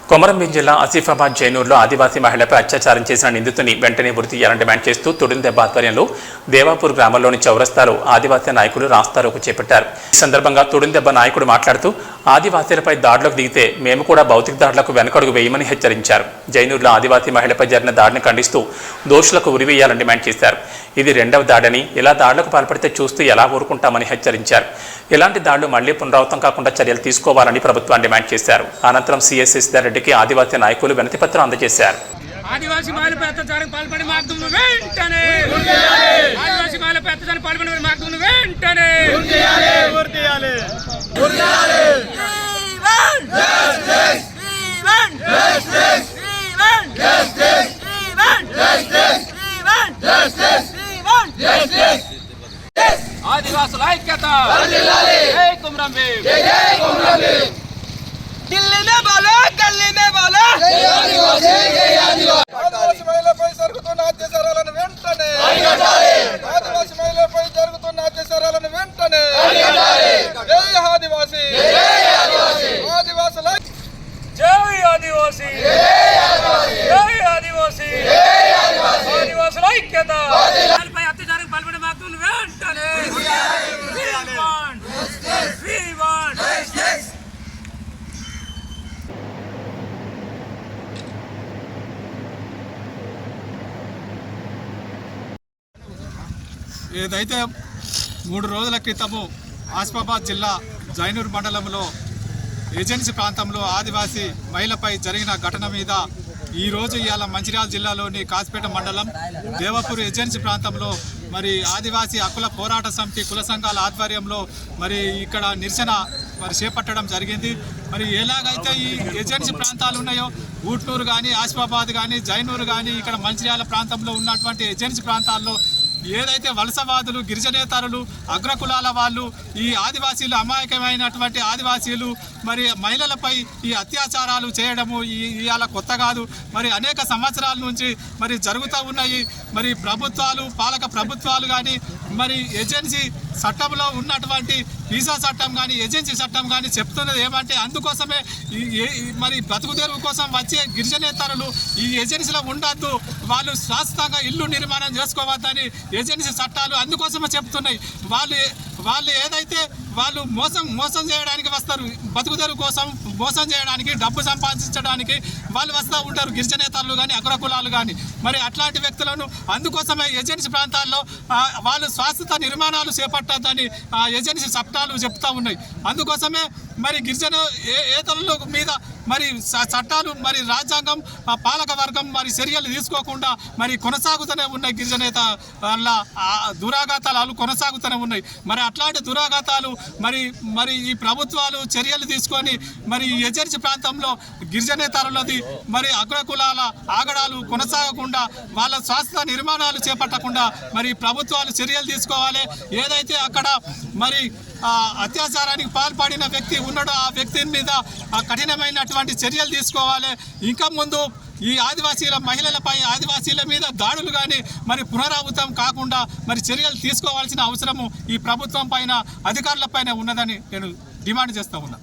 కొమరంభీం జిల్లా ఆసిఫాబాద్ జైనూర్లో ఆదివాసీ మహిళపై అత్యాచారం చేసిన నిందితుని వెంటనే ఉరి తీయాలని డిమాండ్ చేస్తూ తుడుందెబ్బ ఆధ్వర్యంలో దేవాపూర్ గ్రామంలోని చౌరస్తాలో ఆదివాసీ నాయకులు రాస్తారోకో చేపట్టారు. ఈ సందర్భంగా తుడుందెబ్బ నాయకుడు మాట్లాడుతూ ఆదివాసీలపై దాడులకు దిగితే మేము కూడా భౌతిక దాడులకు వెనకడుగు వేయమని హెచ్చరించారు. జైనూర్లో ఆదివాసీ మహిళపై జరిగిన దాడిని ఖండిస్తూ దోషులకు ఉరివేయాలని డిమాండ్ చేశారు. ఇది రెండవ దాడని, ఇలా దాడులకు పాల్పడితే చూస్తూ ఎలా ఊరుకుంటామని హెచ్చరించారు. ఇలాంటి దాడులు మళ్లీ పునరావృతం కాకుండా చర్యలు తీసుకోవాలని ప్రభుత్వాన్ని డిమాండ్ చేశారు. అనంతరం సీఎస్ సిద్ధారెడ్డికి ఆదివాసీ నాయకులు వినతి పత్రం అందజేశారు. ఆదివాసీ మహిళపై అత్యాచారం పాల్పడి మార్గంలో వెంటనే ఆదివాసీ మహిళపై అత్యాచారం పాల్పడి మార్గంలో వెంటనే ఆదివాసుల ఐక్యత జై కొమరంభీం ఢిల్లీ మే బోలో గల్లీ మే బోలో ఆదివాసీ మహిళపై జరుగుతున్న అత్యాచారాలను వెంటనే ఆదివాసీ మహిళపై జరుగుతున్న అత్యాచారాలను వెంటనే జై ఆదివాసీ ఆదివాసుల జై ఆదివాసీ జై ఆదివాసీ ఆదివాసుల ఐక్యత పై అత్యాచారం పాల్పడే మార్గంలో వెంటనే ఏదైతే 3 రోజుల క్రితము ఆసిఫాబాద్ జిల్లా జైనూర్ మండలంలో ఏజెన్సీ ప్రాంతంలో ఆదివాసీ మహిళపై జరిగిన ఘటన మీద ఈరోజు ఇవాళ మంచిర్యాల జిల్లాలోని కాసిపేట మండలం దేవాపూర్ ఏజెన్సీ ప్రాంతంలో మరి ఆదివాసీ హక్కుల పోరాట సమితి కుల సంఘాల ఆధ్వర్యంలో మరి ఇక్కడ నిరసన చేపట్టడం జరిగింది. మరి ఎలాగైతే ఈ ఏజెన్సీ ప్రాంతాలు ఉన్నాయో ఊట్నూరు కానీ ఆసిఫాబాద్ కానీ జైనూరు కానీ ఇక్కడ మంచిర్యాల ప్రాంతంలో ఉన్నటువంటి ఏజెన్సీ ప్రాంతాల్లో ఏదైతే వలసవాదులు గిరిజనేతరులు అగ్రకులాల వాళ్ళు ఈ ఆదివాసీలు అమాయకమైనటువంటి ఆదివాసీలు మరి మహిళలపై ఈ అత్యాచారాలు చేయడము ఇవాళ కొత్త కాదు. మరి అనేక సంవత్సరాల నుంచి మరి జరుగుతూ ఉన్నాయి. మరి ప్రభుత్వాలు పాలక ప్రభుత్వాలు కానీ మరి ఏజెన్సీ చట్టంలో ఉన్నటువంటి వీసా చట్టం కానీ ఏజెన్సీ చట్టం కానీ చెప్తున్నది ఏమంటే అందుకోసమే మరి బ్రతుకు తెరువు కోసం వచ్చే గిరిజనేతరులు ఈ ఏజెన్సీలో ఉండద్దు, వాళ్ళు శాశ్వతంగా ఇల్లు నిర్మాణం చేసుకోవద్దని ఏజెన్సీ చట్టాలు అందుకోసమే చెప్తున్నాయి. వాళ్ళు ఏదైతే వాళ్ళు మోసం చేయడానికి వస్తారు, బతుకు తెరువు కోసం మోసం చేయడానికి డబ్బు సంపాదించడానికి వాళ్ళు వస్తూ ఉంటారు గిరిజనేతరులు కానీ అగ్రకులాలు కానీ. మరి అట్లాంటి వ్యక్తులను అందుకోసమే ఏజెన్సీ ప్రాంతాల్లో వాళ్ళు శాశ్వత నిర్మాణాలు చేపట్టద్దని ఏజెన్సీ చట్టాలు చెప్తా ఉన్నాయి. అందుకోసమే మరి గిరిజనేతరుల మీద మరి చట్టాలు మరి రాజ్యాంగం పాలక వర్గం మరి చర్యలు తీసుకోకుండా మరి కొనసాగుతూనే ఉన్నాయి. గిరిజనేత వల్ల దురాఘాతాలు కొనసాగుతూనే ఉన్నాయి. మరి అట్లాంటి దురాఘాతాలు మరి ఈ ప్రభుత్వాలు చర్యలు తీసుకొని మరి ఏజెన్సీ ప్రాంతంలో గిరిజనేతరులది మరి అగ్రకులాల ఆగడాలు కొనసాగకుండా వాళ్ళ శాశ్వత నిర్మాణాలు చేపట్టకుండా మరి ప్రభుత్వాలు చర్యలు తీసుకోవాలి. ఏదైతే అక్కడ మరి అత్యాచారానికి పాల్పడిన వ్యక్తి ఉన్నాడో ఆ వ్యక్తి మీద కఠినమైనటువంటి చర్యలు తీసుకోవాలి. ఇంకా ముందు ఈ ఆదివాసీల మహిళలపై ఆదివాసీల మీద దాడులు కానీ మరి పునరావృతం కాకుండా మరి చర్యలు తీసుకోవాల్సిన అవసరము ఈ ప్రభుత్వం పైన అధికారుల పైన ఉన్నదని నేను డిమాండ్ చేస్తూ ఉన్నా.